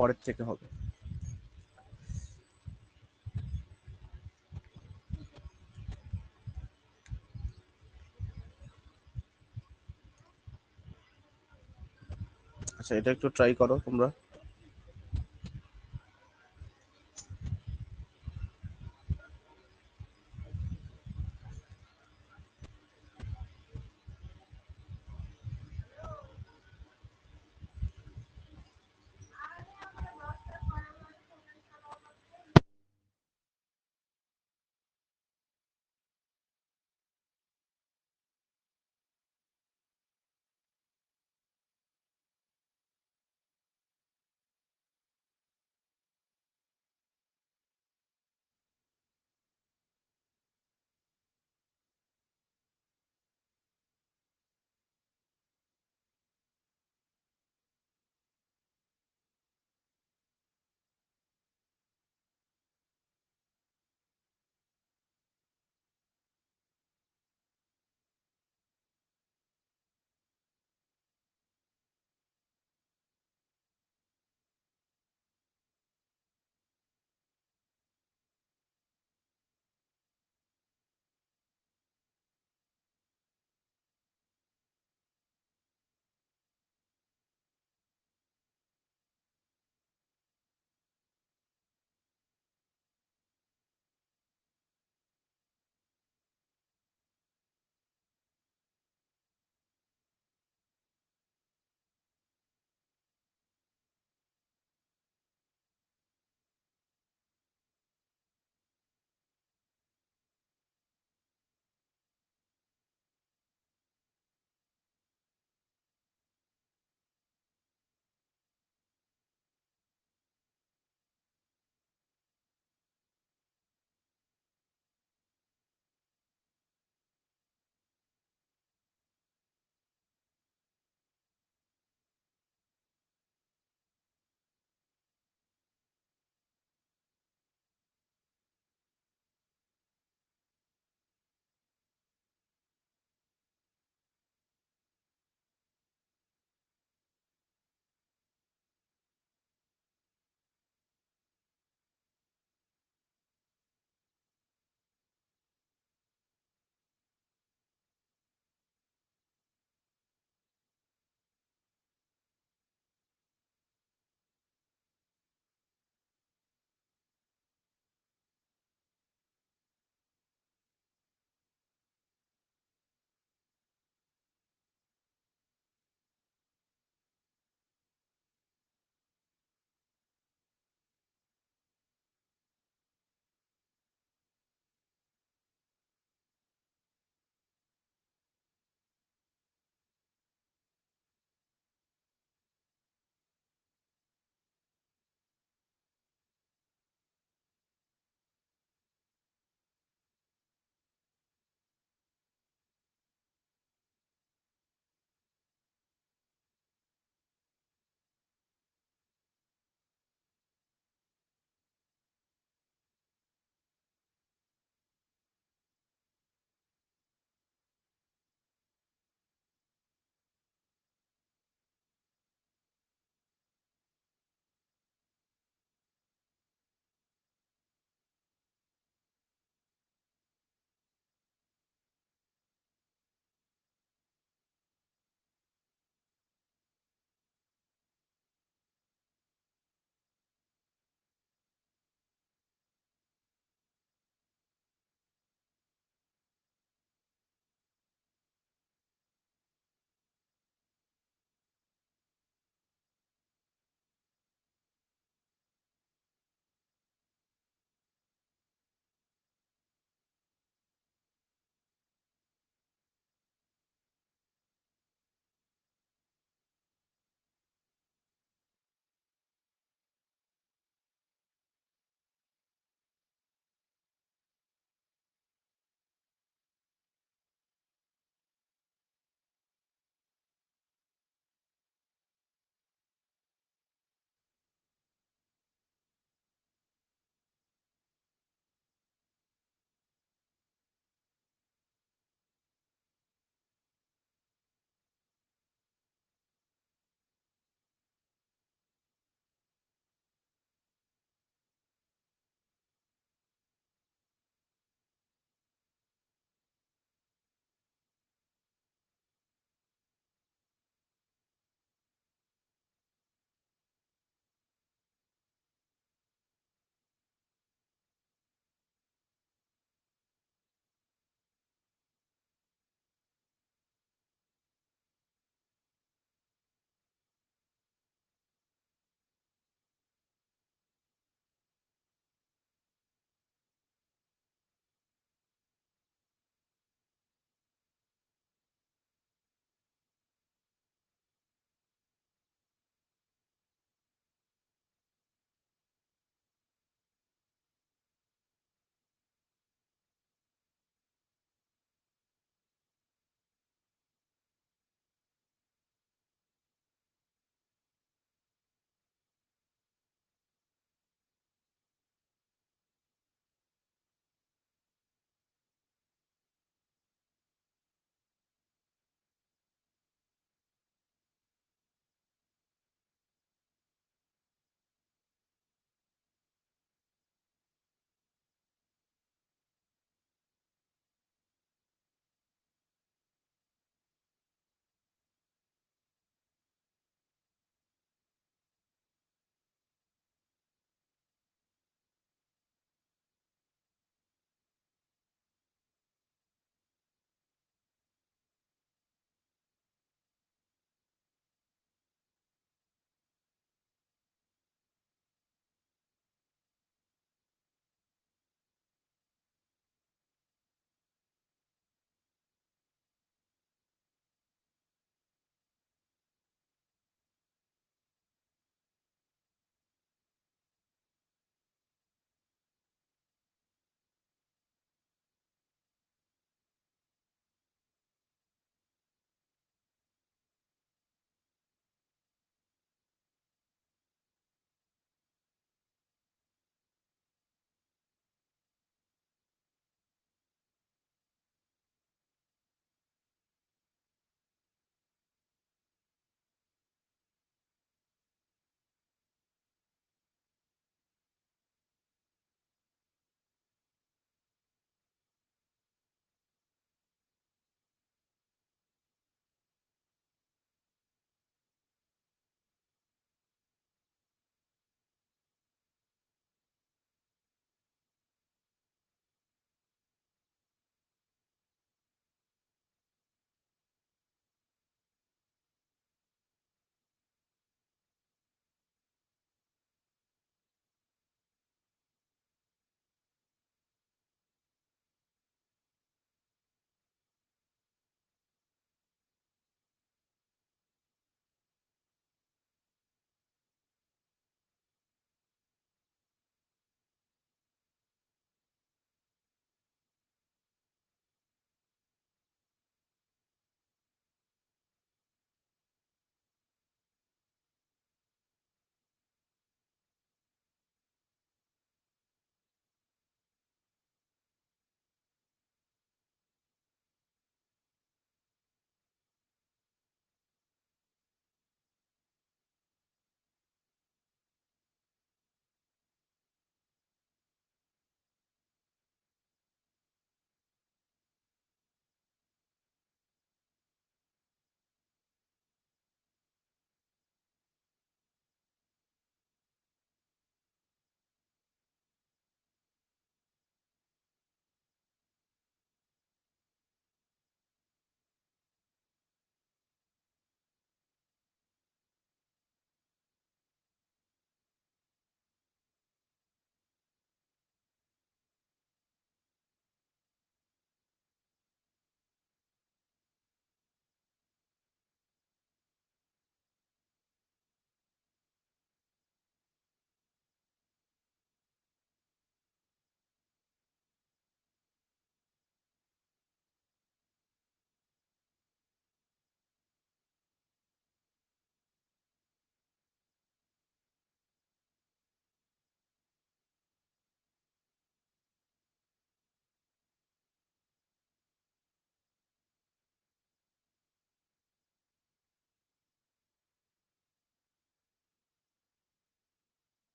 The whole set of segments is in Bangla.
পরের থেকে হবে। আচ্ছা, এটা একটু ট্রাই করো তোমরা।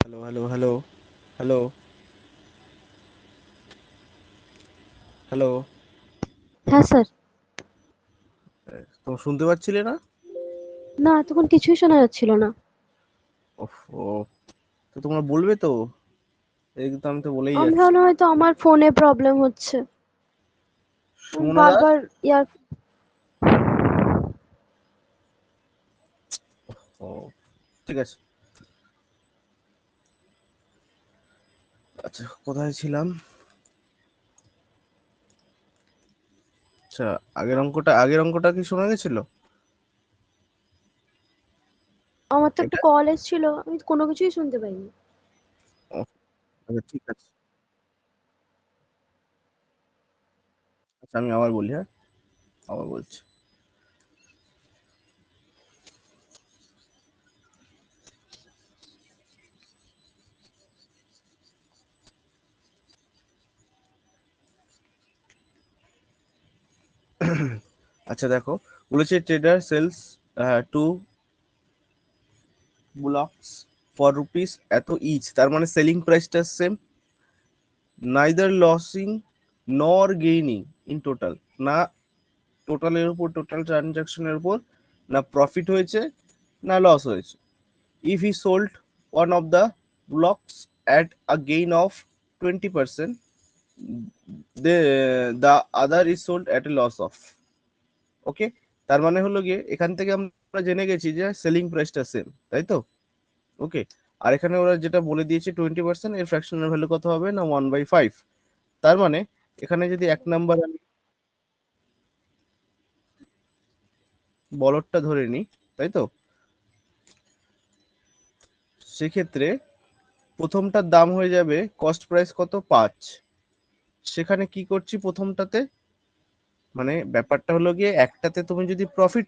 Hello hello hello hello hello. হ্যাঁ স্যার। তোমরা শুনতে পাচ্ছিলে না? না, তখন কিছুই শোনা যাচ্ছিল না। ওফো, তো তোমরা বলবে তো, এই তো আমি তো বলেই আমি যাচ্ছি। ভাবলাম হয়তো আমার ফোনে প্রবলেম হচ্ছে। আমি সুমনা দাস। বারবার ইয়ার ও, ঠিক আছে। আচ্ছা, কোথায় ছিলাম? আচ্ছা, আগের অঙ্কটা কি শোনা গেছিল? আমার তো একটা এটা কল এসেছিল, আমি তো কোনো কিছুই শুনতে পাইনি। ও, আচ্ছা ঠিক আছে। আচ্ছা, আমি আবার বলি, হ্যাঁ, আবার বলছি। আচ্ছা দেখো, বলেছে trader sells two blocks for rupees এত ইচ, তার মানে সেলিং প্রাইসটা same, neither losing nor gaining in total, না টোটালের উপর, টোটাল ট্রানজাকশনের উপর না প্রফিট হয়েছে না লস হয়েছে। If he sold one of the blocks at a gain of 20%, the other is sold at a loss of. Okay, তার মানে হলো গিয়ে এখান থেকে আমরা জেনে গেছি যে সেলিং প্রাইসটা সেম, তাই তো? ওকে, আর এখানে ওরা যেটা বলে দিয়েছে 20%, এর ফ্র্যাকশনাল ভ্যালু কত হবে না 1/5। তার মানে এখানে যদি এক নাম্বার আমি বলরটা ধরে নিই, তাই তো, সেক্ষেত্রে প্রথমটার দাম হয়ে যাবে কস্ট প্রাইস কত 5। সেখানে কি করছি প্রথমটাতে, মানে ব্যাপারটা হলো গিয়ে একটাতে তুমি যদি প্রফিট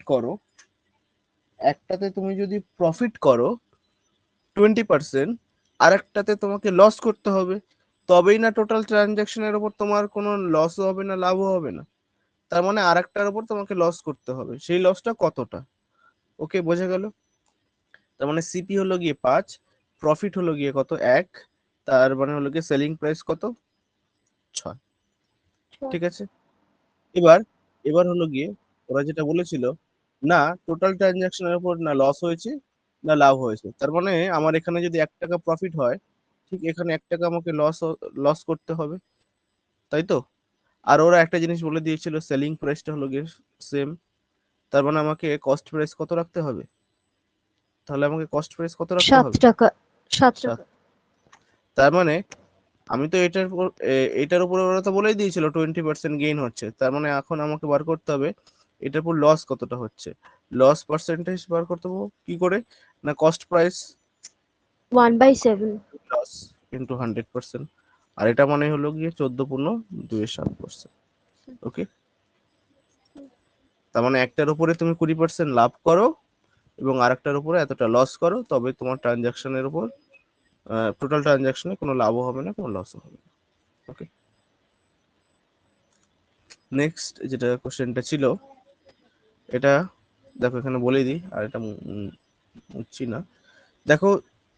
করো 20%, আর একটাতে তোমাকে লস করতে হবে, তবেই না টোটাল ট্রানজাকশনের উপর তোমার কোনো লসও হবে না লাভও হবে না। তার মানে আর একটার উপর তোমাকে লস করতে হবে, সেই লসটা কতটা। ওকে, বোঝা গেল? তার মানে সিপি হলো গিয়ে 5, প্রফিট হলো গিয়ে কত 1, তার মানে হলো গিয়ে সেলিং প্রাইস কত 6। ঠিক আছে, এবার এবার হলো গিয়ে ওরা যেটা বলেছিল, না টোটাল ট্রানজাকশনের উপর না লস হয়েছে না লাভ হয়েছে, তার মানে আমার এখানে যদি 1 টাকা প্রফিট হয়, ঠিক এখানে 1 টাকা আমাকে লস করতে হবে, তাই তো? আর ওরা একটা জিনিস বলে দিয়েছিল সেলিং প্রাইসটা হলো গিয়ে সেম, তার মানে আমাকে কস্ট প্রাইস কত রাখতে হবে? তাহলে আমাকে কস্ট প্রাইস কত রাখতে সাত হবে? টাকা 7 টাকা। 7। তার মানে আমি তো এটার উপরে ওরা তো বলেই দিয়েছিল 20% গেইন হচ্ছে, তার মানে এখন আমাকে বার করতে হবে এটার উপর লস কতটা হচ্ছে। লস পার্সেন্টেজ বার করতে হবে কি করে, না কস্ট প্রাইস 1/7। লস ইন্টু 100%, আর এটা মানে হলো গিয়ে 14.27%। ওকে, তার মানে একটার উপরে তুমি 20% লাভ করো এবং আরেকটার উপরে এতটা লস করো, তবে তোমার ট্রানজাকশনের উপর, টোটাল ট্রানজাকশনে কোনো লাভও হবে না কোনো লসও হবে না। ওকে, নেক্সট যেটা কোশ্চেনটা ছিল, এটা দেখো এখানে বলে দিই, আর এটা মুছছি না। দেখো,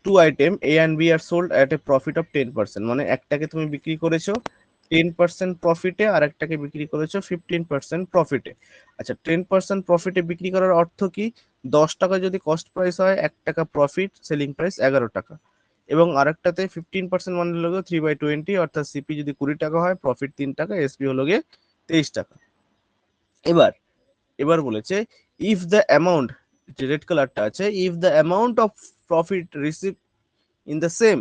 two item A and B are sold at a profit of 10%, মানে একটাকে তুমি বিক্রি করেছো 10% প্রফিটে আর একটাকে বিক্রি করেছো 15% প্রফিটে। আচ্ছা, 10% প্রফিটে বিক্রি করার অর্থ কি, 10 টাকা যদি কস্ট প্রাইস হয়, 1 টাকা প্রফিট, সেলিং প্রাইস 11 টাকা, এবং আরেকটাতে 15% মানে হলো 3/20, অর্থাৎ সিপি যদি 20 টাকা হয়, প্রফিট 3 টাকা, এসপি হলো গিয়ে 23 টাকা। এবার এবার বলেছে ইফ দ্য অ্যামাউন্ট, যে রেড কালারটা আছে, if the amount of profit receive in the same,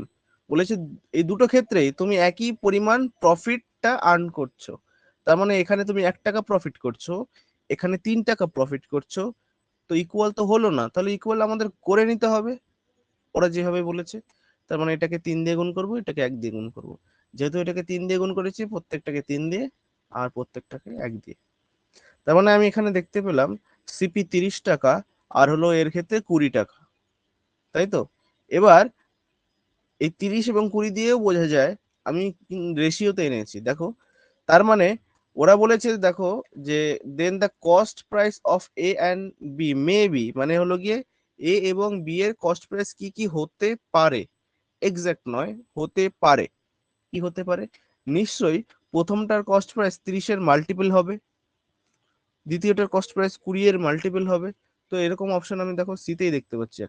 বলেছে এই দুটো ক্ষেত্রেই তুমি একই পরিমাণ প্রফিটটা আর্ন করছো। তার মানে এখানে তুমি 1 টাকা প্রফিট করছো, এখানে 3 টাকা প্রফিট করছো, তো ইকুয়াল তো হলো না, তাহলে ইকুয়াল আমাদের করে নিতে হবে ওরা যেভাবে বলেছে। তার মানে এটাকে 3 দিয়ে গুণ করবো, এটাকে 1 দিয়ে গুণ করবো। যেহেতু এটাকে 3 দিয়ে গুণ করেছি, প্রত্যেকটাকে 3 দিয়ে আর প্রত্যেকটাকে 1 দিয়ে। তার মানে আমি এখানে দেখতে পেলাম সিপি 30 টাকা আর হলো এর ক্ষেত্রে 20 টাকা, তাই তো? এবার এই 30 এবং 20 দিয়েও বোঝা যায়, আমি রেশিওতে এনেছি দেখো। তার মানে ওরা বলেছে দেখো যে then the cost price of a and b may be, মানে হলো গিয়ে এ এবং বি এর কস্ট প্রাইস কি কি হতে পারে, এক্সাক্ট নয়, হতে পারে। কি হতে পারে? নিশ্চয়ই প্রথমটার কস্ট প্রাইস 30-এর মাল্টিপল হবে, দ্বিতীয়টার কস্ট প্রাইস 20-এর মাল্টিপল হবে। তো এরকম অপশন আমি দেখো সিতেই দেখতে পাচ্ছি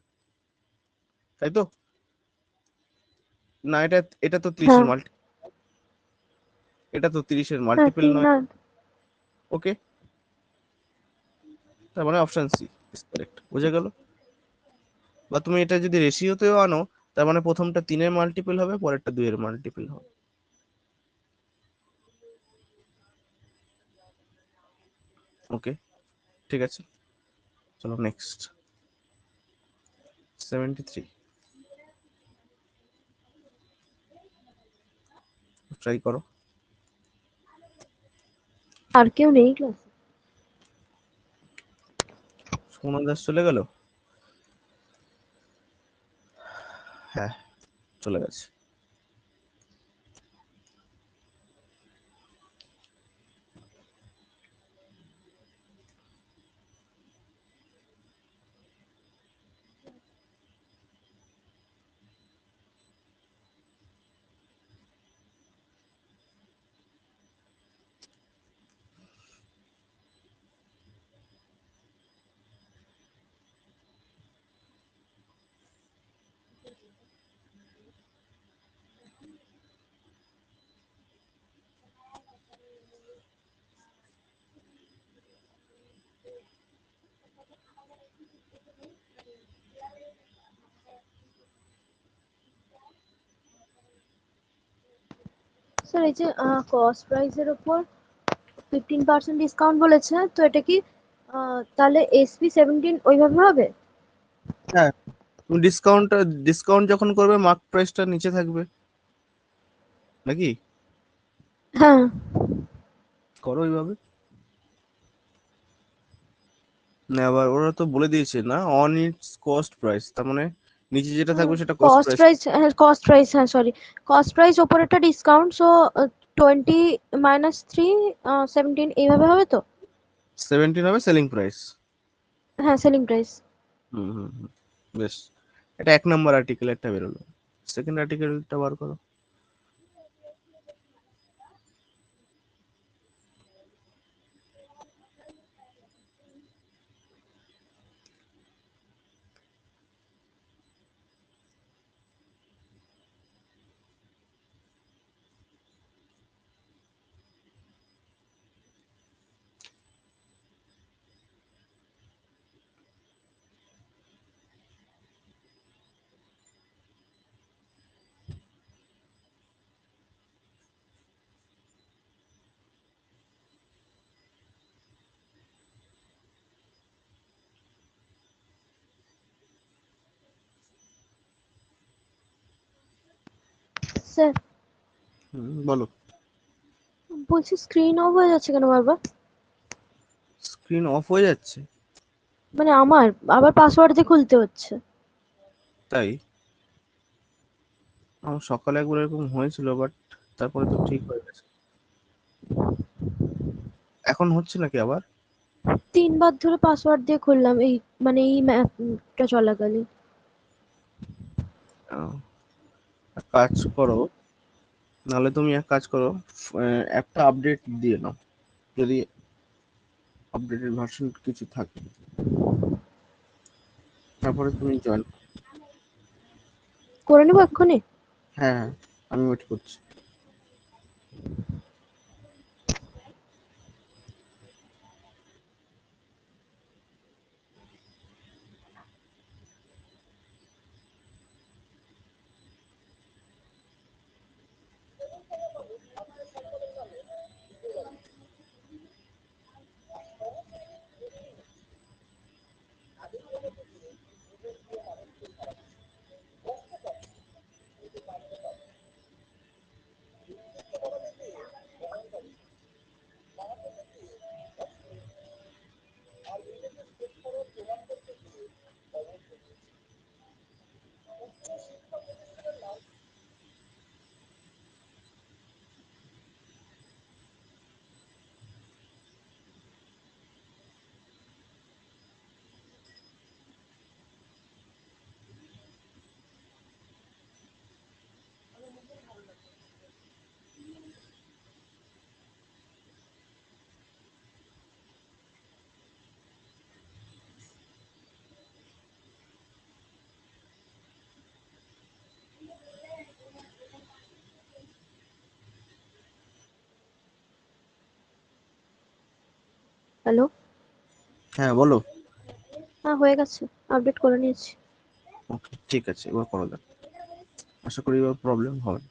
তাই তো? না, এটা তো 30-এর হ্যাঁ মাল্টি, এটা তো 30-এর হ্যাঁ মাল্টিপল তিন নয়। না। ওকে, তার মানে অপশন সি ইজ কারেক্ট। বোঝা গেল? বা তুমি এটা যদি রেশিওতেও আনো, তার মানে প্রথমটা 3-এর মাল্টিপল হবে, পরেরটা 2-এর মাল্টিপল হবে। ওকে, ঠিক আছে, চলো নেক্সট। 73, ট্রাই করো। আর কেউ নেই ক্লাসে? সুমন দাস চলে গেল? হ্যাঁ, চলে গেছে। স্যার এই যে কস্ট প্রাইসের উপর 15% ডিসকাউন্ট বলেছে, তো এটা কি তাহলে SP17 ওইভাবে হবে? হ্যাঁ, তুমি ডিসকাউন্ট যখন করবে মার্ক প্রাইসটা নিচে থাকবে নাকি? হ্যাঁ করো ওইভাবে। না, আবার ওরা তো বলে দিয়েছে না, অন ইটস কস্ট প্রাইস, তার মানে নিচে যেটা থাকবে সেটা কস্ট কস্ট প্রাইস। প্রাইস, হ্যাঁ কস্ট প্রাইস, হ্যাঁ সরি, কস্ট প্রাইস ওপর একটা ডিসকাউন্ট, সো 20 - 3 17 এইভাবে হবে তো? 17 হবে সেলিং প্রাইস। হ্যাঁ সেলিং প্রাইস। হুম হুম হুম, বেশ। এটা 1 নম্বর আর্টিকেল একটা বেরোলো, সেকেন্ড আর্টিকেলটা বার করো। স্যার বলো। বলছি স্ক্রিন অফ হয়ে যাচ্ছে কেন বারবার? স্ক্রিন অফ হয়ে যাচ্ছে? মানে আমার আবার পাসওয়ার্ড দিয়ে খুলতে হচ্ছে। তাই? আমার সকালে একবার এরকম হয়েছিল, বাট তারপরে তো ঠিক হয়ে গেছে। এখন হচ্ছে নাকি আবার? 3 বার ধরে পাসওয়ার্ড দিয়ে খুললাম, এই মানে এই ম্যাপটা চলাকালীন। আহ, এক কাজ করো, নাহলে তুমি এক কাজ করো, অ্যাপটা আপডেট দিয়ে নাও, যদি আপডেটেড ভার্সন কিছু থাকে, তারপরে তুমি জয়েন। করে নেবো এক্ষুনি? হ্যাঁ হ্যাঁ, আমি ওয়েট করছি। হ্যালো? হ্যাঁ বলো। হ্যাঁ, হয়ে গেছে। আপডেট করে নিয়েছি। ওকে ঠিক আছে, এবার করা যাক। আশা করি এবার প্রবলেম হবে না।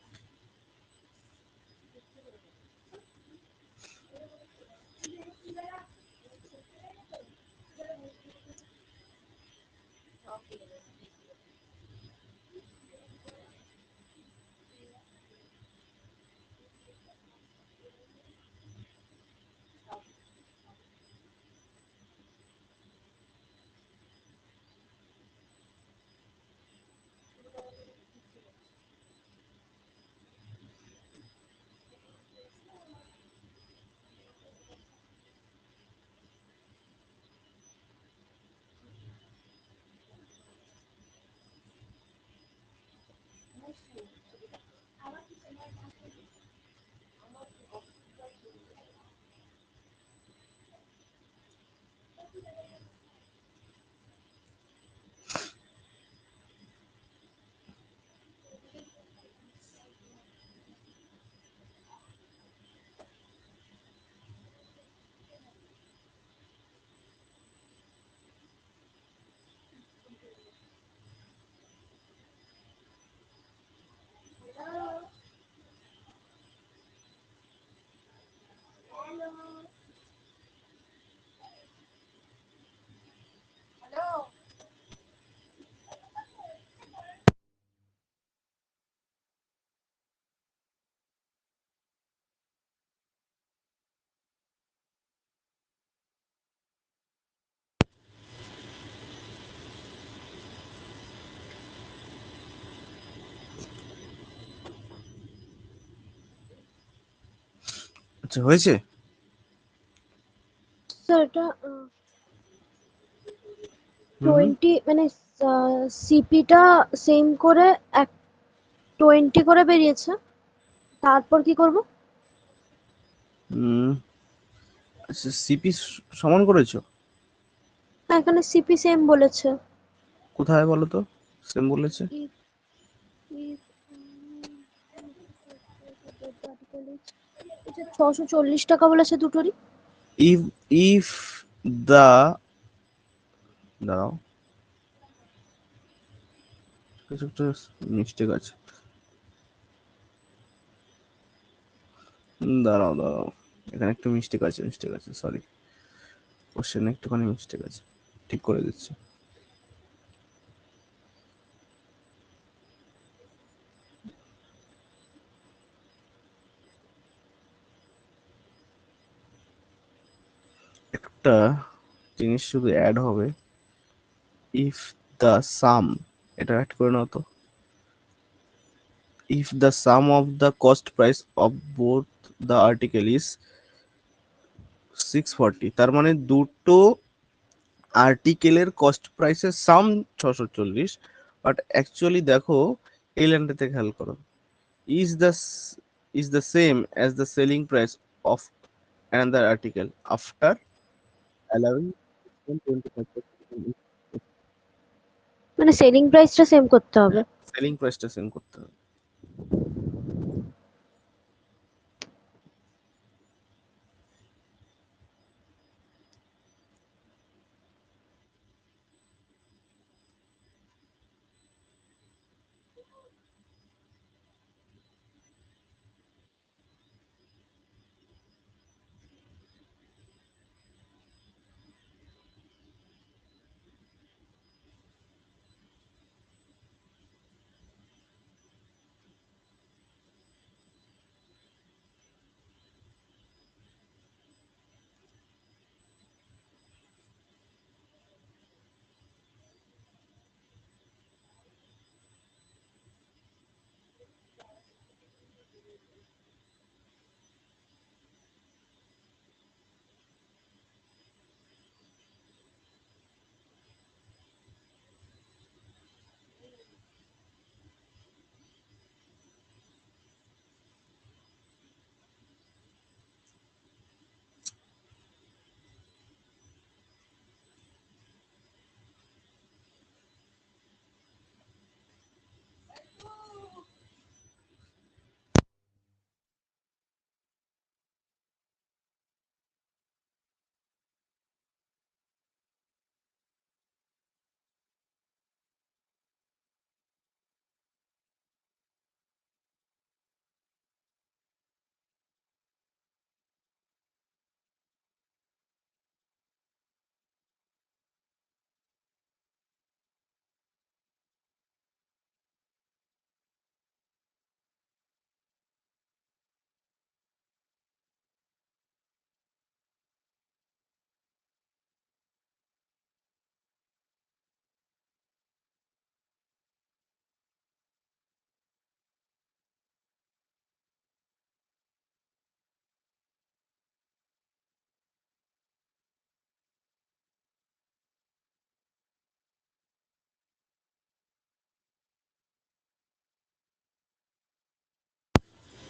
আচ্ছা হয়েছে। স্যার এটা হুম হুম। 20 মানে সিপিটা সেম করে এক 20 করে বেরিয়েছে। তারপর কি করব? হুম, আচ্ছা সিপি সমান করেছো? এখানে সিপি সেম বলেছে। কোথায় বলো তো সেম বলেছে? If if এই যে 640 টাকা বলেছে দুটোরই। ইফ ইফ দা, দাঁড়াও কিছু একটা মিস্টেক আছে। দাঁড়াও দাঁড়াও, এখানে একটু মিস্টেক আছে সরি, কোশ্চেনে একটুখানি মিস্টেক আছে, ঠিক করে দিচ্ছি। একটা জিনিস শুধু অ্যাড হবে, ইফ দ্য সাম, এটা অ্যাড করে নাও তো। If the some of the cost price of both the article is 640, তার মানে দুটো আর্টিকেলের কস্ট প্রাইসের সাম 640, বাট অ্যাকচুয়ালি দেখো এই লাইনটাতে খেয়াল করো, is the is the same as the selling price of another article after allowing 25%, মানে সেলিং প্রাইসটা সেম করতে হবে। সেলিং প্রাইসটা সেম করতে হবে।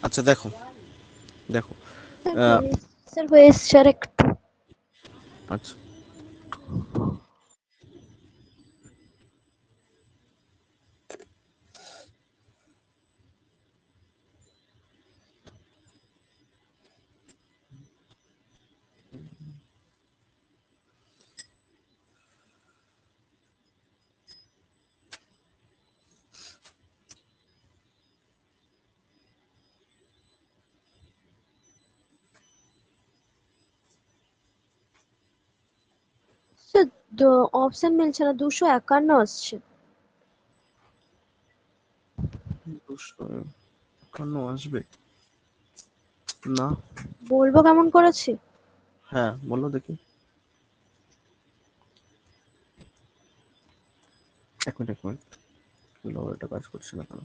আচ্ছা দেখো দেখো স্যার হয়ে এসছে আর একটু। আচ্ছা স্যার অপশন মিলছে না, 251 আসছে। 251 আসবে না। বলবো কেমন করেছি? হ্যাঁ বলো দেখি, এক মিনিট এক মিনিট, এটা কাজ করছে না কেন?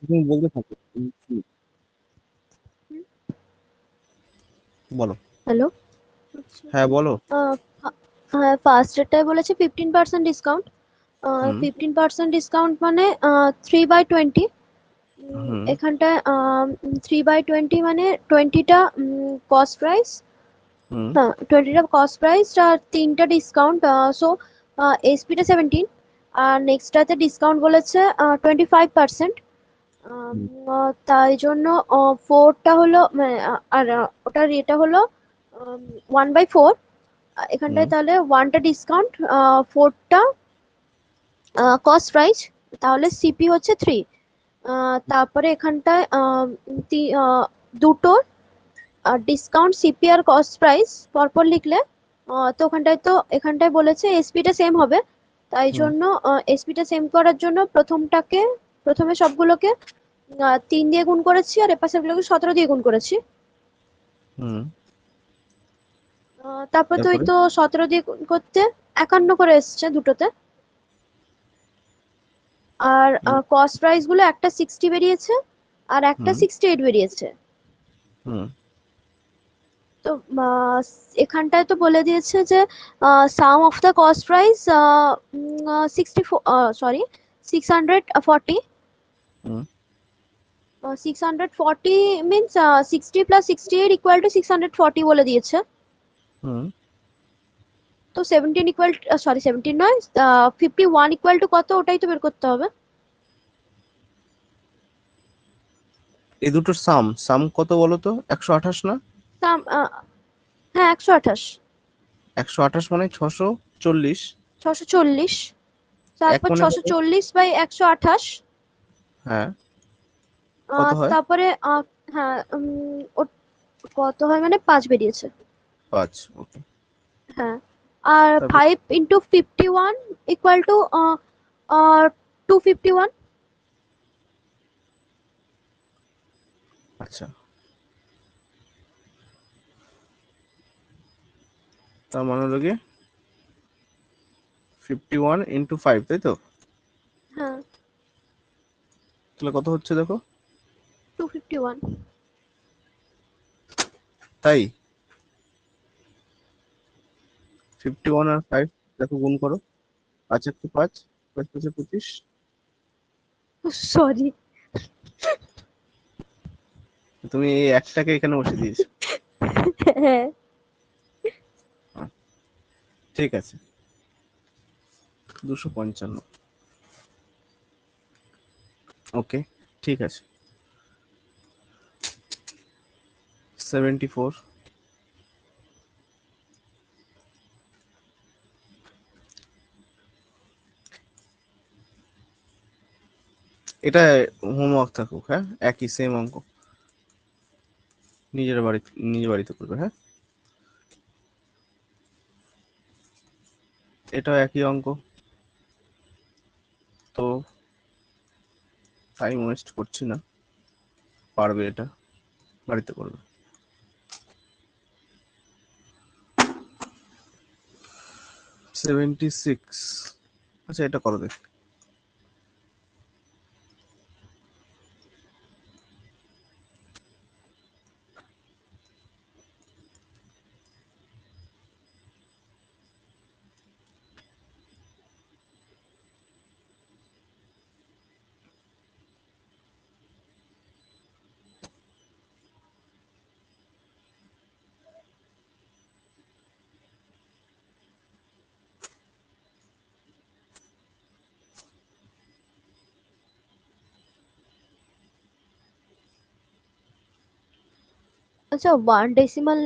তুমি বলতে থাকো, বলো। হ্যালো। হ্যাঁ বলো। হ্যাঁ, ফার্স্ট এটাই বলেছে 15% ডিসকাউন্ট। হুম 15% ডিসকাউন্ট মানে 3/20। হুম এখানটায় 3/20 মানে 20টা কস্ট প্রাইস। হুম হ্যাঁ, 20টা কস্ট প্রাইস আর 3টা ডিসকাউন্ট। সো এসপিটা 17, আর নেক্সটটাতে ডিসকাউন্ট বলেছে 25%। হুম তাই জন্য 4টা হলো মানে, আর ওটার এটা হলো 1/4। হুম এখানটায় তাহলে 1টা ডিসকাউন্ট, 4টা কস্ট প্রাইস, তাহলে সিপি হচ্ছে 3। তারপরে এখানটায় দুটো ডিসকাউন্ট, সিপি আর কস্ট প্রাইস পরপর লিখলে তো এখানটায় বলেছে এসপিটা সেম হবে। তাই হুম জন্য এসপিটা সেম করার জন্য প্রথমে সবগুলোকে 3 দিয়ে গুণ করেছি, আর এপাশের গুলোকে 17 দিয়ে গুণ করেছি। হুম তারপর তো ওই তারপরে তো 17 দিয়ে গুণ করতে 51 করে এসছে দুটোতে। আর হুম কস্ট প্রাইস গুলো একটা 60 বেরিয়েছে আর একটা হুম 68 বেরিয়েছে। হুম তো এখানটায় তো বলে দিয়েছে যে sum of the cost price 64, sorry 640। Hmm 640 means 60 plus 68 equal to 640 বলে দিয়েছে। হুম তো 17 ইকুয়াল, সরি 17 নয়, 51 ইকুয়াল টু কত, ওটাই তো বের করতে হবে। এই দুটোর সাম সাম কত বলো তো? 128 না? সাম, হ্যাঁ 128। 128 মানে 640। 640, এক তারপর মানে কত? 640/128। হ্যাঁ কত হয়? তারপরে হ্যাঁ, কত হয় মানে 5 বেরিয়েছে। 5, ওকে। হ্যাঁ, আর তারপর 5 × 51 ইকুয়াল টু 251। আচ্ছা, তার মানে হলো কি 51 × 5, তাই তো? হ্যাঁ, তাহলে কত হচ্ছে দেখো? 251। তাই 51 আর 5 দেখো গুণ করো। 5 একটু 5, 5 5 25। সরি। তুমি এই একটাকে এখানে বসে দিয়েছো। হ্যাঁ। আহ, ঠিক আছে, 255। ওকে, ঠিক আছে। 74। এটা হোমওয়ার্ক থাকুক, হ্যাঁ, একই সেম অঙ্ক, নিজের বাড়িতে করবে, হ্যাঁ। এটাও একই অঙ্ক, তো টাইম ওয়েস্ট করছি না, পারবে, এটা বাড়িতে করবে। $76, আচ্ছা এটা করো দেখ। আচ্ছা, 1 ডেসিমাল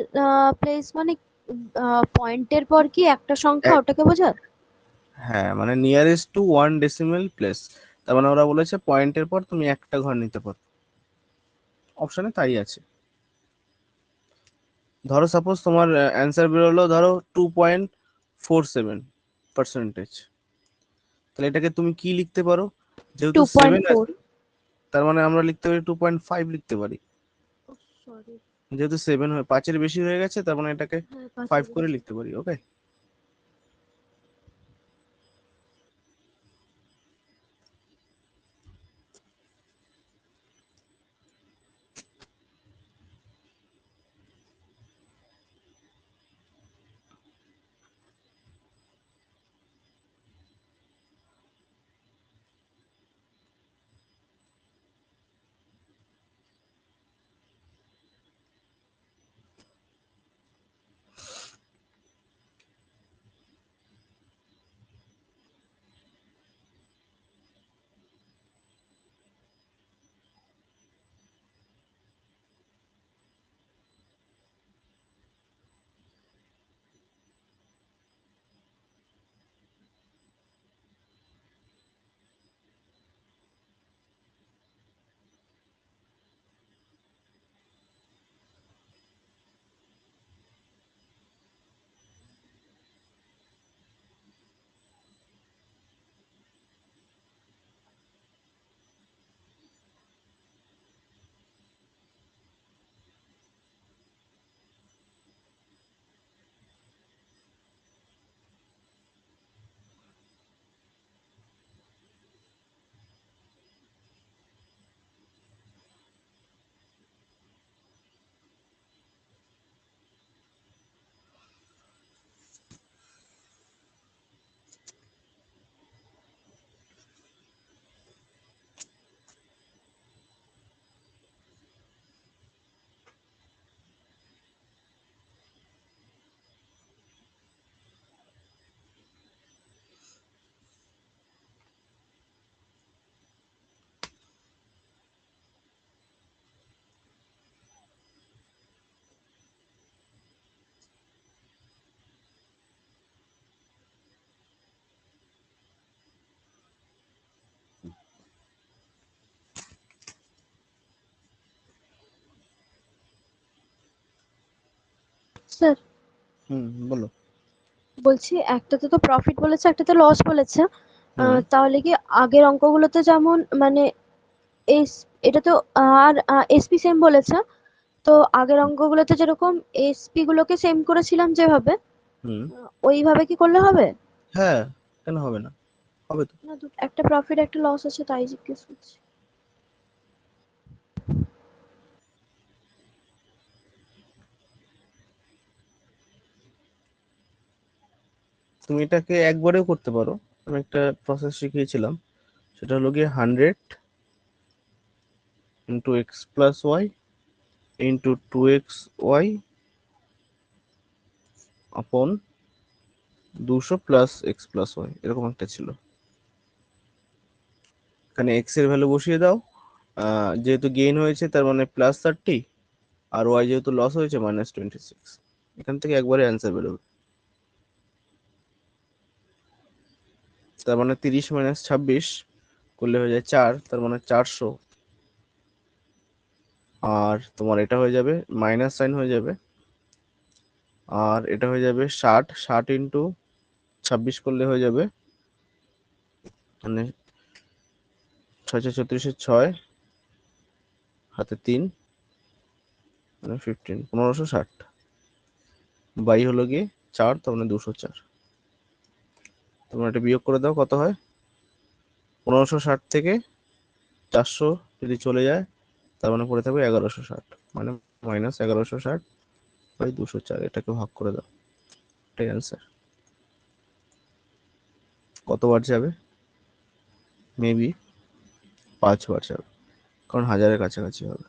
প্লেস মানে পয়েন্টের পর কি একটা সংখ্যা, ওটাকে বোঝায়? হ্যাঁ, মানে নিয়ারেস্ট টু 1 ডেসিমেল প্লেস, তার মানে ওরা বলেছে পয়েন্টের পর তুমি একটা ঘর নিতে পারো, অপশনে তাই আছে। ধরো সাপোজ তোমার অ্যান্সার বেরোলো ধরো 2.47%, তাহলে এটাকে তুমি কি লিখতে পারো, যেহেতু টু পয়েন্ট 7 ফোর আছে, তার মানে আমরা লিখতে পারি 2.5 লিখতে পারি, সরি। যেহেতু 5-এর বেশি হয়ে গেছে, তার মানে এটাকে হ্যাঁ, 5 5-এর করে বেশি। লিখতে পারি, ওকে। স্যার, বলো। বলছি একটাতে তো প্রফিট বলেছে, একটাতে লস বলেছে। হুম তাহলে কি আগের অঙ্কগুলোতে যেমন মানে এস এটা তো আর এসপি সেম বলেছে, তো আগের অঙ্কগুলোতে যেরকম এসপি গুলোকে সেম করেছিলাম যেভাবে, হুম ওইভাবে কি করলে হবে? হ্যাঁ, কেন হবে না, হবে তো। না, একটা প্রফিট একটা লস আছে, তাই জিজ্ঞেস করছি। তুমি এটাকে একবারেও করতে পারো, আমি একটা প্রসেস শিখিয়েছিলাম, সেটা হলো গিয়ে 100 × x+y × 2xy আপন 200 + x+y, এরকম একটা ছিল। এখানে x এর ভ্যালু বসিয়ে দাও, যেহেতু গেইন হয়েছে তার মানে +30, আর y যেহেতু লস হয়েছে -26, এখান থেকে একবারে অ্যান্সার বেরোবে। তার মানে 30 - 26 করলে হয়ে যায় 4, তার মানে 400। আর তোমার এটা হয়ে যাবে মাইনাস সাইন হয়ে যাবে, আর এটা হয়ে যাবে 60, 60 ইন্টু 26 করলে হয়ে যাবে মানে 6 6 হাতে 3 মানে 15, 1560 বাই হলো গিয়ে 4, তার মানে 204। তোমরা এটা বিয়োগ করে দাও, কত হয়? 1560 থেকে 400 যদি চলে যায়, তার মানে পড়ে থাকবে 1160, মানে মাইনাস 1160 বাই 204। এটাকে ভাগ করে দাও, এটাই অ্যান্সার। কতবার যাবে? মেবি 5বার যাবে, কারণ হাজারের কাছাকাছি হবে।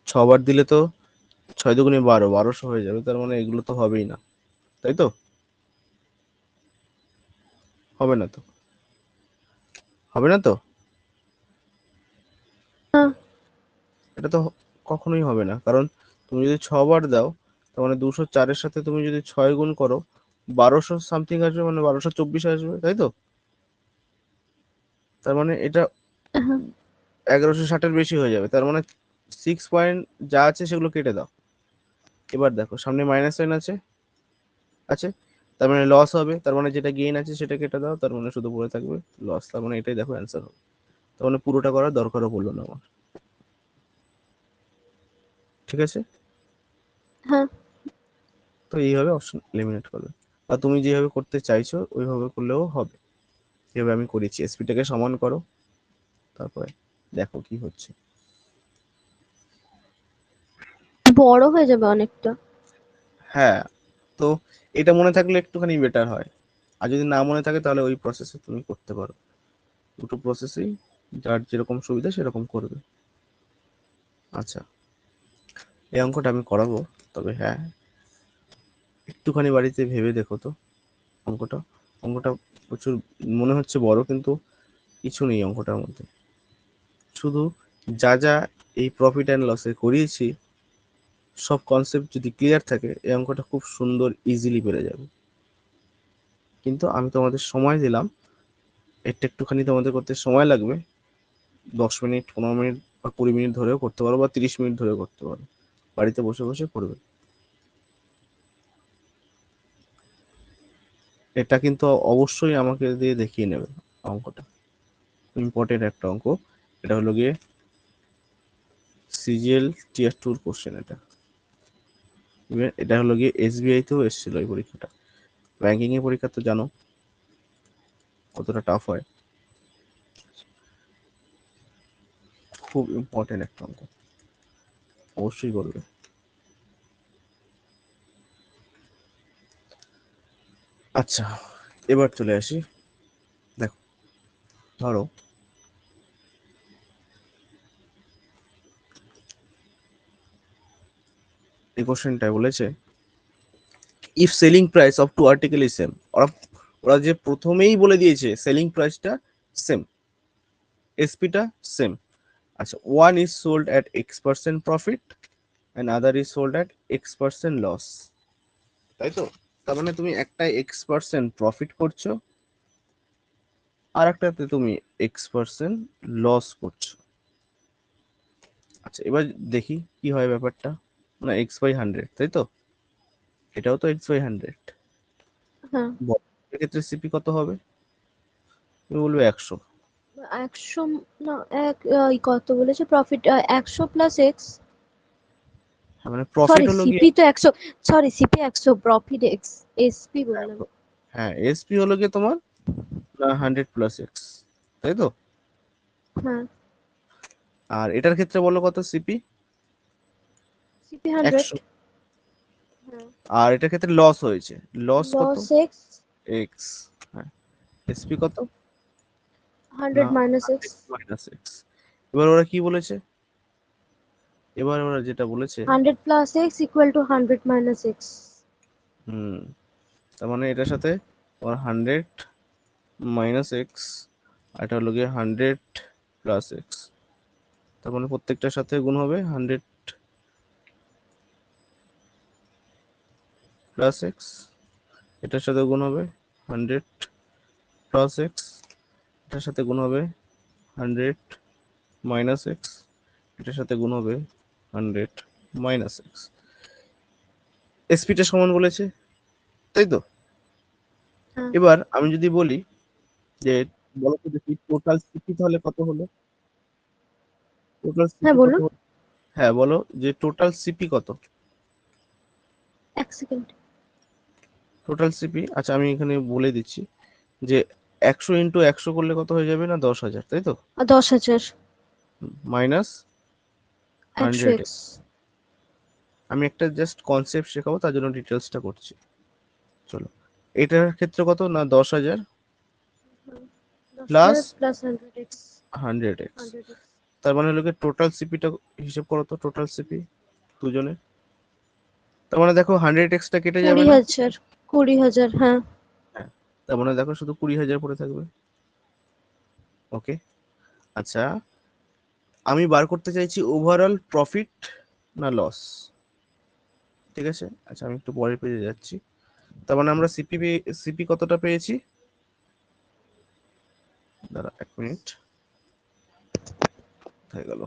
6বার দিলে তো 6 দুগুণে 12, 1200 হয়ে যাবে, তার মানে এগুলো তো হবেই না, তাই তো? হবে না তো? হবে না তো? না। এটা তো কখনোই হবে না, কারণ তুমি যদি 6বার দাও, তার মানে 204-এর সাথে তুমি যদি 6 গুণ করো, 1200 সামথিং আসবে, মানে 1224 আসবে, তাই তো? তার মানে এটা হ্যাঁ 1160-এর বেশি হয়ে যাবে, তার মানে 6 পয়েন্ট যা আছে সেগুলো কেটে দাও। এবার দেখো সামনে মাইনাস সাইন আছে, আছে, তার মানে লস হবে, তার মানে যেটা গেইন আছে সেটা কেটে দাও, তার মানে শুধু পড়ে থাকবে লস, তার মানে এটাই দেখো অ্যান্সার হবে। তার মানে পুরোটা করার দরকারও পড়লো না আমার। ঠিক আছে, হ্যাঁ। তো এইভাবে অপশন এলিমিনেট করবে, আর তুমি যেভাবে করতে চাইছো ওইভাবে করলেও হবে। যেভাবে আমি করেছি, এসপিটাকে সমান করো, তারপরে দেখো কি হচ্ছে। বড় হয়ে যাবে অনেকটা। হ্যাঁ, তো এটা মনে থাকলে একটুখানি বেটার হয়, আর যদি না মনে থাকে তাহলে ওই প্রসেসে তুমি করতে পারো। দুটো প্রসেসেই যার যেরকম সুবিধা সেরকম করবে। আচ্ছা, এই অঙ্কটা আমি করাবো, তবে হ্যাঁ একটুখানি বাড়িতে ভেবে দেখো তো অঙ্কটা। অঙ্কটা প্রচুর মনে হচ্ছে বড়, কিন্তু কিছু নেই অঙ্কটার মধ্যে, শুধু যা যা এই প্রফিট অ্যান্ড লসে করিয়েছি সব কনসেপ্ট যদি ক্লিয়ার থাকে, এই অঙ্কটা খুব সুন্দর ইজিলি পেরে যাবে। কিন্তু আমি তোমাদের সময় দিলাম, এটা একটুখানি তোমাদের করতে সময় লাগবে, 10 মিনিট, 15 মিনিট বা 20 মিনিট ধরেও করতে পারো, বা 30 মিনিট ধরেও করতে পারো, বাড়িতে বসে বসে করবে। এটা কিন্তু অবশ্যই আমাকে দিয়ে দেখিয়ে নেবে অঙ্কটা, ইম্পর্টেন্ট একটা অঙ্ক। এটা হলো গিয়ে সিজিএল টিয়ার 2 কোশ্চেন। এটা হলো গিয়ে এসবিআই তেও এসেছিল এই পরীক্ষাটা। ব্যাংকিং এর পরীক্ষা তো জানো কতটা টাফ হয়, খুব ইম্পর্টেন্ট একটা অঙ্ক, অবশ্যই করবে। আচ্ছা, এবার চলে আসি, দেখো ধরো এই কোশ্চেনটায় বলেছে if selling price of two article is same. ওরা ওরা যে প্রথমেই বলে দিয়েছে সেলিং প্রাইসটা সেম, এসপিটা সেম। আচ্ছা, one is sold at X% profit and other is sold at X% loss, তাই তো? তার মানে তুমি একটা X% প্রফিট করছো, আর একটাতে তুমি X% লস করছো। আচ্ছা, এবার দেখি কি হয় ব্যাপারটা, মানে X/100, তাই তো? এটাও তো X/100। হ্যাঁ এক্ষেত্রে সিপি কত হবে? তুমি বলবে 100। 100 না এক কত বলেছে প্রফিট 100 প্লাস এক্স। হ্যাঁ, মানে প্রফিট সরি হলো গিয়ে, সিপি তো 100, sorry CP 100, profit x, SP বললাম। হ্যাঁ এসপি হলো গিয়ে তোমার 100 + X, তাই তো? হ্যাঁ আর এটার ক্ষেত্রে বলো কত সিপি? সিপি 100। 100। হ্যাঁ আর এটার ক্ষেত্রে লস হয়েছে, লস কত? Loss X. এক্স। হ্যাঁ, এসপি কত? 100 না, মাইনাস এক্স। 100 - X। এবার ওরা কি বলেছে? এবার ওরা যেটা বলেছে, 100 plus x equal to 100 minus x. Hmm, তার মানে এটার সাথে তোমার 100 - X, আর এটা হলো গিয়ে 100 + X, তার মানে প্রত্যেকটার সাথে গুণ হবে 100 + X, এটার সাথে গুণ হবে 100 + X, এটার সাথে গুণ হবে 100 মাইনাস এক্স, এটার সাথে গুণ হবে 100 মাইনাস এক্স। এসপিটা সমান বলেছে, তাই তো? হ্যাঁ এবার আমি যদি বলি যে বলো তো দেখি টোটাল সিপি তাহলে কত হলো, টোটাল হ্যাঁ সিপি কত বলুন। হলো? হ্যাঁ বলো যে টোটাল সিপি কত, এক সেকেন্ড। Total CP. আচ্ছা আমি এখানে বলে দিচ্ছি যে 100 × 100 করলে কত হয়ে যাবে না 10,000, তাই তো? 10,000 মাইনাস একশো 100 এক্স। আমি একটা জাস্ট কনসেপ্ট শেখাবো তার জন্য ডিটেলসটা করছি। চলো, এটার ক্ষেত্রে কত না 10,000 plus 10,000 plus 100x। 100x, 100x তার মানে হলো টোটাল সিপিটা হিসেব করো তো, টোটাল সিপি দুজনে। তার মানে দেখো 100x-টা কেটে যাবে না? 20,000। 20,000 হ্যাঁ। হ্যাঁ, তার মানে দেখো শুধু 20,000 পড়ে থাকবে। ওকে, আচ্ছা আমি বার করতে চাইছি ওভারঅল প্রফিট না লস, ঠিক আছে? আচ্ছা আমি একটু পরের পেজে যাচ্ছি। তার মানে আমরা সিপি কতটা পেয়েছি, দাঁড়া 1 মিনিট, হয়ে গেল।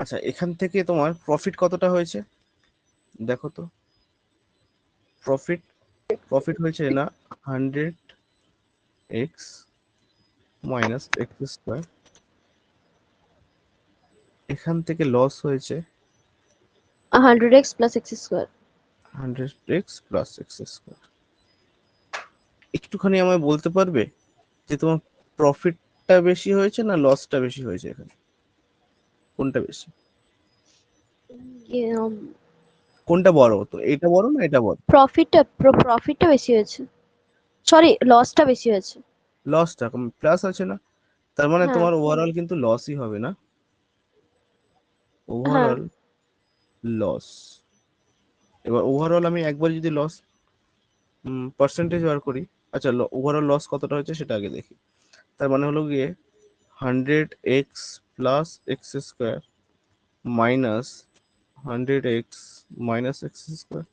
আচ্ছা এখান থেকে তোমার প্রফিট কতটা হয়েছে দেখো তো, প্রফিট প্রফিট হয়েছে না 100x মাইনাস এক্স স্কোয়ার, এখান থেকে লস হয়েছে 100x plus x square. 100x plus x square. একটুখানি আমায় বলতে পারবে যে তোমার প্রফিটটা বেশি হয়েছে না লসটা বেশি হয়েছে, এখানে কোনটা বেশি, কোনটা বড়, তো এটা বড় না এটা বড়? প্রফিটটা বেশি হয়েছে, সরি লসটা বেশি হয়েছে। লসটা প্লাস আছে না, তার মানে হ্যাঁ তোমার ওভারঅল কিন্তু লসই হবে না, হ্যাঁ। Overall loss. এবার ওভারঅল আমি একবার যদি লস পার্সেন্টেজ বার করি, আচ্ছা ওভারঅল লস কতটা হচ্ছে সেটা আগে দেখি। তার মানে হলো গিয়ে 100x plus x square minus 100x minus x square.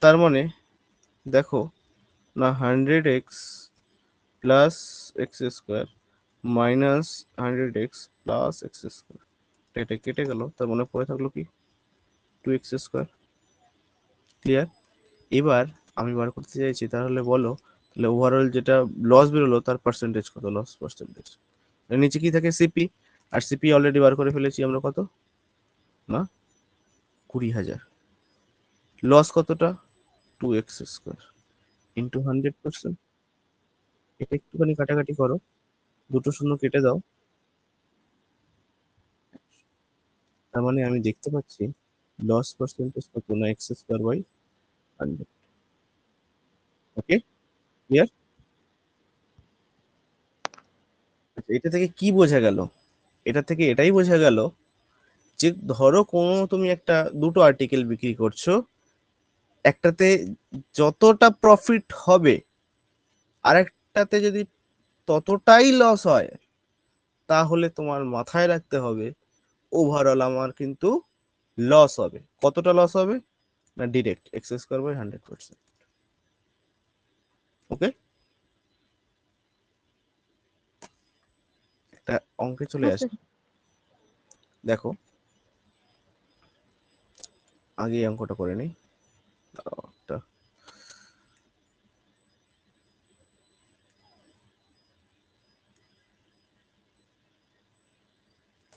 তার মানে দেখো না 100x plus x square minus 100x plus x square, এটা কেটে গেল, তার মানে পড়ে থাকলো কি 2x স্কোয়ার। ক্লিয়ার? এবার আমি বার করতে চাইছি তাহলে বলো, তাহলে ওভারঅল যেটা লস বেরোলো তার পার্সেন্টেজ কত, লস পার্সেন্টেজ। নিচে কি থাকে সিপি, আর সিপি অলরেডি বার করে ফেলেছি আমরা, কত না 20,000। লস কতটা 2x স্কোয়ার ইন্টু 100%, এটা একটুখানি কাটাকাটি করো, দুটো শূন্য কেটে দাও, তার মানে আমি দেখতে পাচ্ছি লস পার্সেন্টেজ কত না X square by 100। Okay, clear? এটা থেকে কি বোঝা গেল, এটা থেকে এটাই বোঝা গেল যে ধরো কোনো তুমি একটা দুটো আর্টিকেল বিক্রি করছো, একটাতে যতটা প্রফিট হবে আরেকটাতে যদি ততটাই লস হয়, তাহলে তোমার মাথায় রাখতে হবে ওভারঅল আমার কিন্তু লস হবে। কতটা লস হবে না ডিরেক্ট এক্স স্কোয়ার বাই 100%। ওকে, একটা অঙ্কে চলে হ্যাঁ আসি, স্যার। দেখো আগে এই অঙ্কটা করে নিই। দাঁড়াও একটা,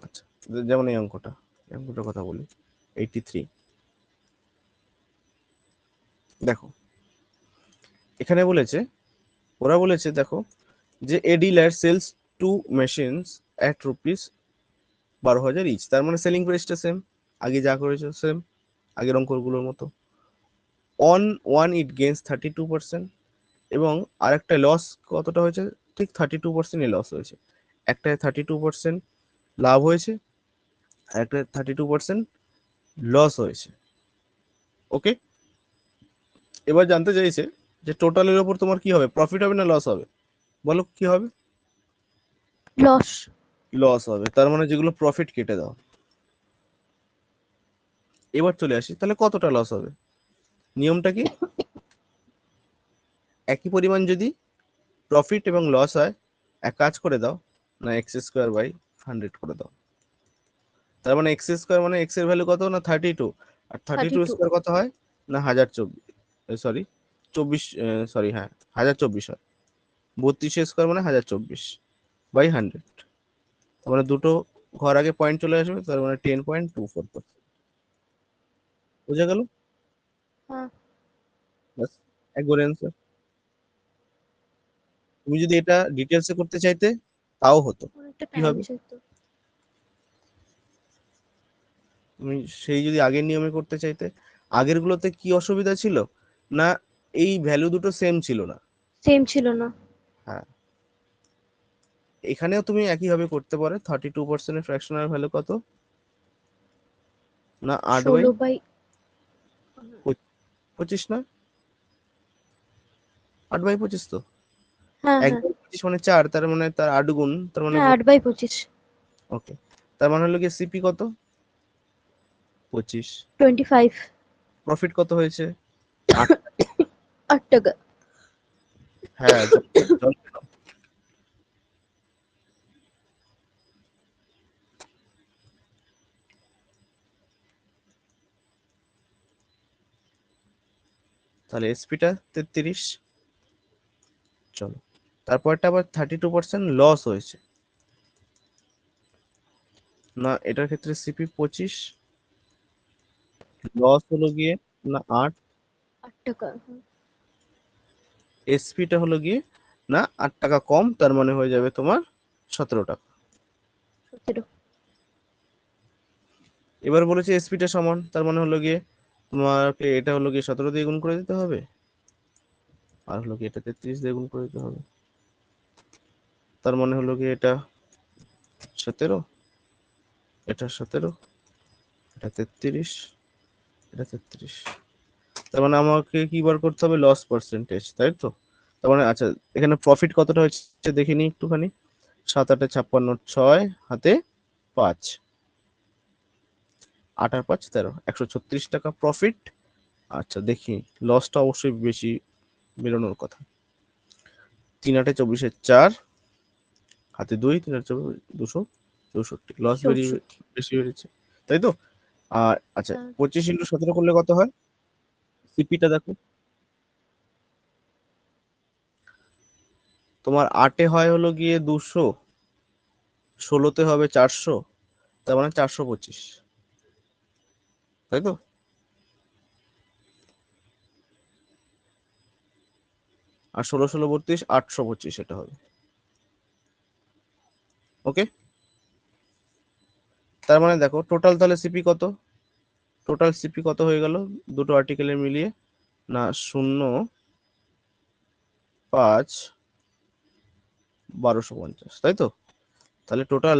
আচ্ছা যেমন এই অঙ্কটার কথা বলি, 83। দেখো এখানে বলেছে, ওরা বলেছে দেখো যে a dealer sells two machines at rupees 12,000 each, তার মানে সেলিং প্রাইসটা সেম, আগে যা করেছো সেম, আগের অঙ্কগুলোর মতো। অন ওয়ান ইট গেইনস 32%, এবং আরেকটা লস কতটা হয়েছে, ঠিক 32% লস হয়েছে। একটায় 32% লাভ হয়েছে, আর একটা 32% লস হয়েছে। ওকে, এবার জানতে চাইছে যে টোটালের ওপর তোমার কি হবে, প্রফিট হবে না লস হবে? বলো কি হবে? লস। লস হবে, তার মানে যেগুলো প্রফিট কেটে দাও। এবার চলে আসি, তাহলে কতটা লস হবে? নিয়মটা কি? একই পরিমাণ যদি প্রফিট এবং লস হয়, এক কাজ করে দাও না, x² / 100 করে দাও। তার মানে x² মানে x এর ভ্যালু কত না 32, আর 32 32। স্কোয়ার কত হয় না 1024, সরি 24, সরি হ্যাঁ 1024 হয়। 32 স্কোয়ার মানে 1024/100, তার মানে দুটো ঘর আগে পয়েন্ট চলে আসবে, তার মানে 10.24%। বোঝা গেল? হ্যাঁ। ব্যাস, একবারে অ্যান্সার। তুমি যদি এটা ডিটেলসে করতে চাইতে তাও হতো। অনেকটা কি টাইম হবে? যেত। তুমি সেই যদি আগের নিয়মে করতে চাইতে, আগের গুলোতে কি অসুবিধা ছিল না, এই ভ্যালু দুটো সেম ছিল না। সেম ছিল না। হ্যাঁ, এখানেও তুমি একইভাবে করতে পারো। 32% ফ্র্যাকশনাল ভ্যালু কত না 16 বাই 8/25 না 8/25 তো হ্যাঁ, হ্যাঁ, 1/25 মানে 4, তার মানে তার 8 গুণ, তার মানে হ্যাঁ, 8/25। ওকে, তার মানে হলো কি সিপি কত 25, 25। প্রফিট কত হয়েছে 8। 8 টাকা। হ্যাঁ, জল খেলাম। তাহলে এসপিটা 33। চলো, তারপরটা আবার 32% লস হয়েছে না, এটার ক্ষেত্রে সিপি 25, লস হলো গিয়ে না 8, 8 টাকা। হুম, এসপিটা হলো গিয়ে না 8 টাকা কম, তার মানে হয়ে যাবে তোমার 17 টাকা। 17। এবার বলেছে এসপিটা সমান, তার মানে হলো গিয়ে তোমাকে এটা হলো গিয়ে 17 দিয়ে গুণ করে দিতে হবে, আর হলো গিয়ে এটা 33 দিয়ে গুণ করে দিতে হবে, তার মানে হলো গিয়ে এটা 17, এটা 17, এটা 33, এটা 33। তার মানে আমাকে কি বার করতে হবে, লস পার্সেন্টেজ, তাই তো? তার মানে আচ্ছা, এখানে প্রফিট কতটা হচ্ছে দেখে নিই একটুখানি। 7 8 56, 6 হাতে 5, 8 আর 5 13, 136 টাকা প্রফিট। আচ্ছা দেখি, লসটা অবশ্যই বেশি বেরোনোর কথা। 3 8 24, 4 হাতে 2, 3 8 264, লস বেরিয়ে 64। বেশি বেরিয়েছে, তাই তো? আর আচ্ছা, হ্যাঁ। 25 × 17 করলে কত হয়? সিপিটা দেখো, তোমার 8-এ হয় হলো গিয়ে 200, 16-তে হবে 400, তার মানে 425, তাই তো? আর 16 16 32, 825 এটা হবে। ওকে, তার মানে দেখো টোটাল তাহলে সিপি কত, টোটাল সিপি কত হয়ে গেল দুটো আর্টিকেলের মিলিয়ে না 0.5 1250, তাই তো? তাহলে টোটাল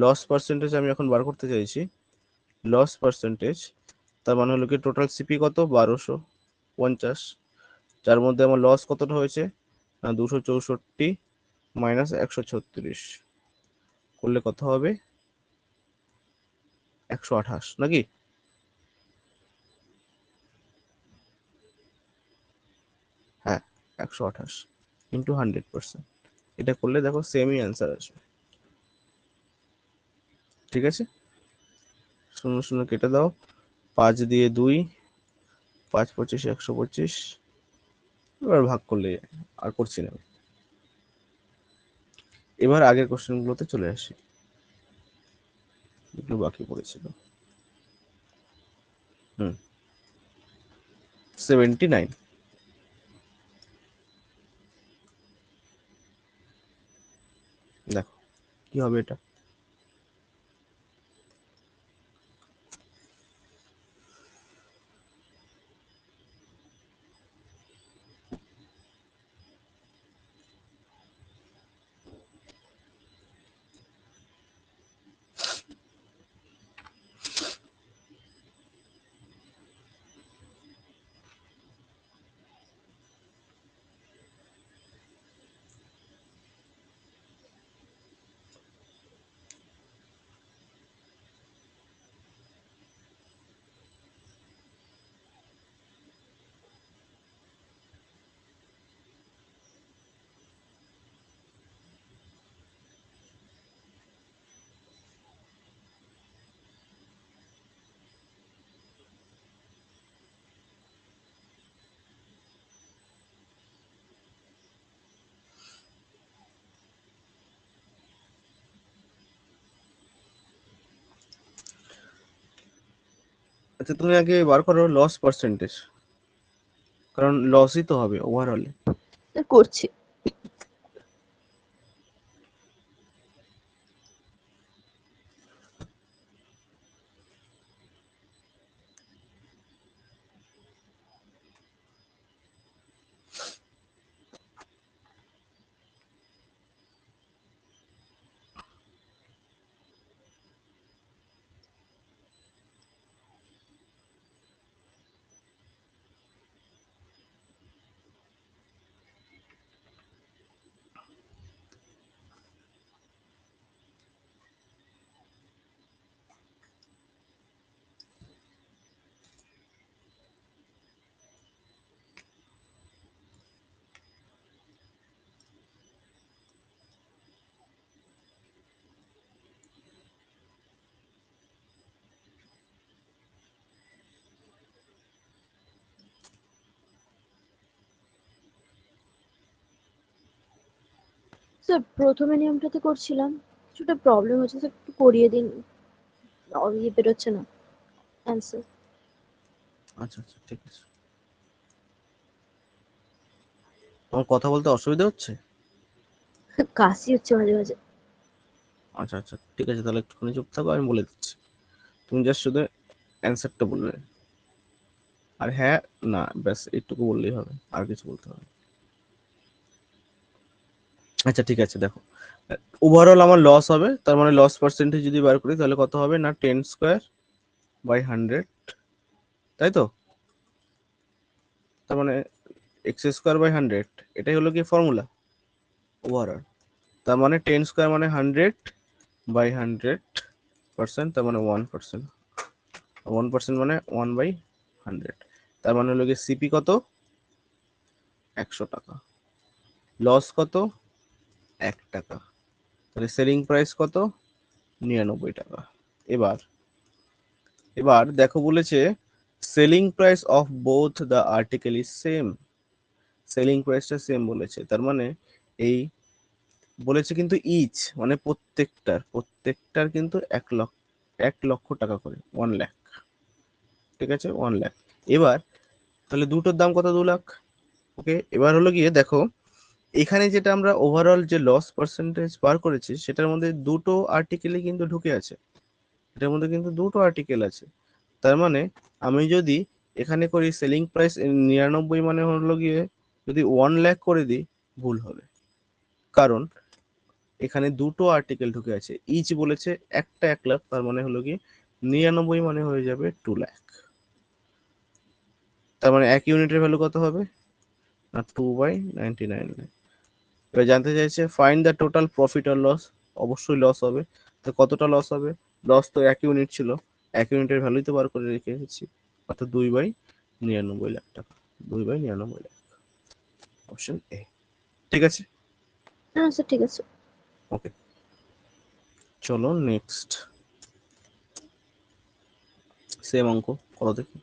লস পার্সেন্টেজ আমি এখন বার করতে চাইছি, লস পার্সেন্টেজ, তার মানে হলো কি টোটাল সিপি কত 1250, যার মধ্যে আমার লস কতটা হয়েছে না 264 মাইনাস 136, করলে কত হবে 128 নাকি? হ্যাঁ, 128 ইন্টু 100%, এটা করলে দেখো সেমই অ্যান্সার আসবে। ঠিক আছে, 0 0 কেটে দাও, 5 দিয়ে 2, 5 25 125, এবার ভাগ করলে, আর করছি না। এবার আগের কোশ্চেন গুলোতে চলে আসি, এগুলো বাকি পড়েছিল। 79, দেখো কি হবে এটা। আচ্ছা তুমি আগে বার করো লস পার্সেন্টেজ, কারণ লসই তো হবে ওভারঅল। করছি। স্যার প্রথমে নিয়মটাতে করছিলাম, কিছুটা প্রবলেম হচ্ছে স্যার, একটু করিয়ে দিন। ইয়ে বেরোচ্ছে না অ্যান্সার। আচ্ছা আচ্ছা ঠিক আছে। তোমার কথা বলতে অসুবিধা হচ্ছে? কাশি হচ্ছে মাঝে মাঝে। আচ্ছা আচ্ছা ঠিক আছে, তাহলে একটুখানি চুপ থাকো, আমি বলে দিচ্ছি। তুমি জাস্ট শুধু অ্যান্সারটা বলবে, আর হ্যাঁ না ব্যাস এইটুকু বললেই হবে, আর কিছু বলতে হবে না। আচ্ছা ঠিক আছে, দেখো ওভারঅল আমার লস হবে, তার মানে লস পার্সেন্টেজ যদি বার করি তাহলে কত হবে না 10² বাই 100, তাই তো? তার মানে x² বাই 100, এটাই হলো কি ফর্মুলা ওভারঅল। তার মানে 10² মানে 100/100%, তার মানে 1%। 1% মানে 1/100, তার মানে হলো কি সিপি কত 100 টাকা, লস কত 1 টাকা, তাহলে সেলিং প্রাইস কত 99 টাকা। এবার এবার দেখো বলেছে selling price of both the article is same, selling প্রাইসটা সেম বলেছে, তার মানে এই বলেছে কিন্তু ইচ মানে প্রত্যেকটার কিন্তু 1 লক্ষ, 1 লক্ষ টাকা করে, 1 লাখ, ঠিক আছে 1 লাখ। এবার তাহলে দুটোর দাম কত 2 লাখ। ওকে, এবার হলো গিয়ে দেখো এখানে যেটা আমরা ওভারঅল যে লস পার্সেন্টেজ বার করেছি সেটার মধ্যে দুটো আর্টিকেলই কিন্তু ঢুকে আছে, এটার মধ্যে কিন্তু দুটো আর্টিকেল আছে। তার মানে আমি যদি এখানে করি সেলিং প্রাইস 99 মানে হলো গিয়ে যদি 1 লাখ করে দিই ভুল হবে, কারণ এখানে দুটো আর্টিকেল ঢুকে আছে, ইচ বলেছে একটা 1 লাখ, তার মানে হলো কি 99 মানে হয়ে যাবে 2 লাখ। তার মানে এক ইউনিটের ভ্যালু কত হবে না 2/99। এবার জানতে চাইছে ফাইন্ড দ্য টোটাল প্রফিট আর লস, অবশ্যই লস হবে, তো কতটা লস হবে, লস তো 1 ইউনিট ছিল, 1 ইউনিটের ভ্যালুই তো বার করে রেখেছি, অর্থাৎ 2/99 লাখ টাকা, 2/99 লাখ, অপশন এ। ঠিক আছে, হ্যাঁ স্যার ঠিক আছে। ওকে চলো নেক্সট সেম অঙ্ক করো দেখি।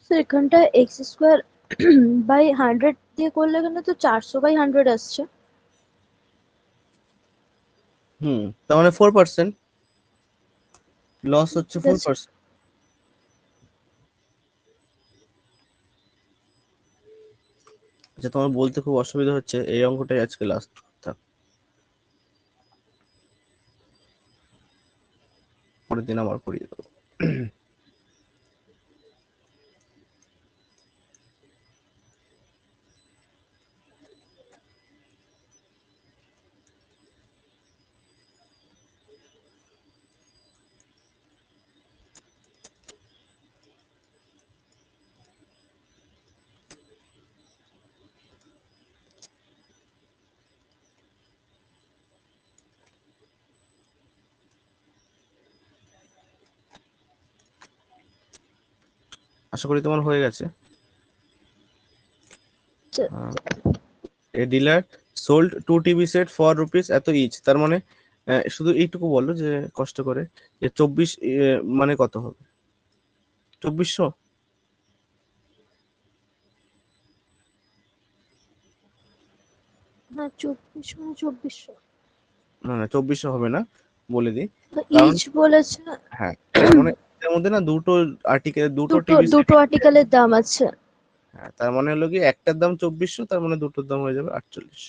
স্যার এখানটা x² বাই 100 দিয়ে করলে এখানে তো 400/100 আসছে। তার মানে 4%। লস হচ্ছে ঠিক আছে 4%। আচ্ছা, তোমার বলতে খুব অসুবিধা হচ্ছে, এই অঙ্কটাই আজকে লাস্ট। থাক, পরের দিন আবার করিয়ে দেবো। আশা করি তোমার হয়ে গেছে। এ dealer sold 2 TV set for rupees এত ইচ, তার মানে শুধু এইটুকু বললো যে কষ্ট করে, যে 24 মানে কত হবে? 2400? হ্যাঁ 2400 মানে 2400 না না, 2400 হবে না, বলে দিই। কারণ ইচ বলেছে। হ্যাঁ, তার মানে এর মধ্যে না দুটো আর্টিকেল, দুটো দুটো টিভি সেট। দুটো আর্টিকেলের দাম আছে হ্যাঁ, তার মানে হলো কি একটার দাম 2400, তার মানে দুটোর দাম হয়ে যাবে 4800।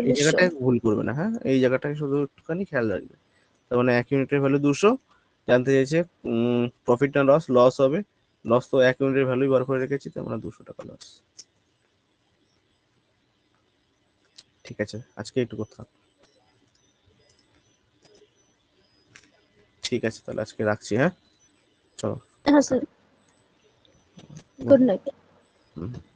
এই 4800। জায়গাটায় ভুল করবে না, হ্যাঁ, এই জায়গাটায় শুধু একটুখানি খেয়াল রাখবে। তার মানে এক ইউনিটের ভ্যালু 200, জানতে চাইছে প্রফিট না লস, লস হবে, লস তো এক ইউনিটের ভ্যালুই বার করে রেখেছি, তার মানে 200 টাকা লস। ঠিক আছে, আজকে এইটুকু থাক। ঠিক আছে, তাহলে আজকে রাখছি, হ্যাঁ, চলো। হ্যাঁ sir, good good night. Night.